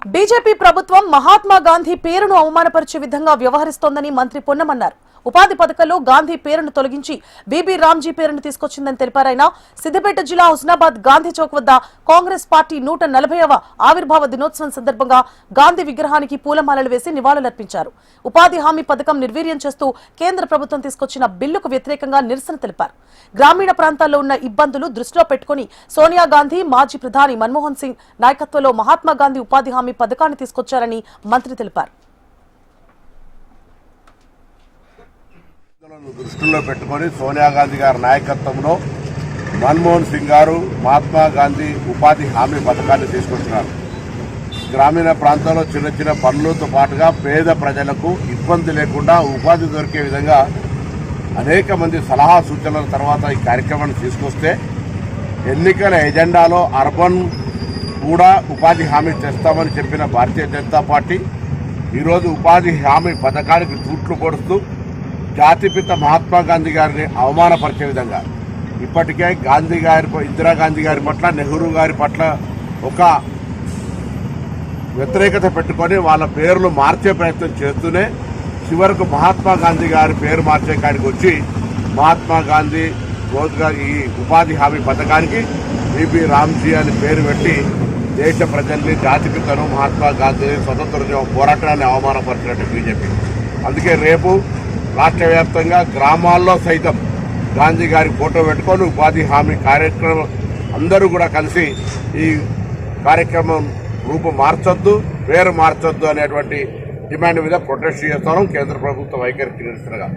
BJP ప్రభుత్వం మహాత్మా గాంధీ పేరును అవమానపరిచే విధంగా వ్యవహరిస్తోందని మంత్రి పొన్నం అన్నారు. ఉపాధి పథకంలో గాంధీ పేరును తొలగించి బీబీ రామ్జీ పేరును తీసుకొచ్చిందని తెలిపారాయన. సిద్దిపేట జిల్లా హుస్నాబాద్ గాంధీ చౌక్ వద్ద కాంగ్రెస్ పార్టీ 140వ ఆవిర్భావ దినోత్సవం సందర్భంగా గాంధీ విగ్రహానికి పూలమాలలు వేసి నివాళులర్పించారు. ఉపాధి హామీ పథకం నిర్వీర్యం చేస్తూ కేంద్ర ప్రభుత్వం తీసుకొచ్చిన బిల్లుకు వ్యతిరేకంగా నిరసన తెలిపారు. గ్రామీణ ప్రాంతాల్లో ఉన్న ఇబ్బందులు దృష్టిలో పెట్టుకుని సోనియా గాంధీ, మాజీ ప్రధాని మన్మోహన్ సింగ్ నాయకత్వంలో మహాత్మా గాంధీ ఉపాధి హామీ పథకాన్ని తీసుకొచ్చారని మంత్రి తెలిపారు. దృష్టిలో పెట్టుకుని సోనియా గాంధీ గారి నాయకత్వంలో మన్మోహన్ సింగ్ గారు మహాత్మా గాంధీ ఉపాధి హామీ పథకాన్ని తీసుకొచ్చినారు. గ్రామీణ ప్రాంతాల్లో చిన్న చిన్న పనులతో పాటుగా పేద ప్రజలకు ఇబ్బంది లేకుండా ఉపాధి దొరికే విధంగా అనేక మంది సలహా సూచనల తర్వాత ఈ కార్యక్రమాన్ని తీసుకొస్తే ఎన్నికల ఎజెండాలో అర్బన్ కూడా ఉపాధి హామీ చేస్తామని చెప్పిన భారతీయ జనతా పార్టీ ఈరోజు ఉపాధి హామీ పథకానికి తూట్లు పొడుస్తూ జాతిపిత మహాత్మా గాంధీ గారిని అవమానపరిచే విధంగా ఇప్పటికే ఇందిరాగాంధీ గారి పట్ల, నెహ్రూ గారి పట్ల ఒక వ్యతిరేకత పెట్టుకొని వాళ్ళ పేర్లు మార్చే ప్రయత్నం చేస్తూనే చివరకు మహాత్మా గాంధీ గారి పేరు మార్చే కాడికి వచ్చి మహాత్మా గాంధీ రోజ్గార్ ఈ ఉపాధి హామీ పథకానికి బీబీ రామ్జీ అని పేరు పెట్టి దేశ ప్రజల్ని, జాతిపితను మహాత్మా గాంధీ స్వతంత్ర పోరాటాన్ని అవమానపరిచినట్టు బీజేపీ. అందుకే రేపు రాష్ట్ర వ్యాప్తంగా గ్రామాల్లో సైతం గాంధీ గారి ఫోటో పెట్టుకొని ఉపాధి హామీ కార్యక్రమం అందరూ కూడా కలిసి ఈ కార్యక్రమం రూపు మార్చొద్దు, పేరు మార్చొద్దు అనేటువంటి డిమాండ్ మీద ప్రొటెస్ట్ చేస్తాం. కేంద్ర ప్రభుత్వ వైఖరికి నిరసనగా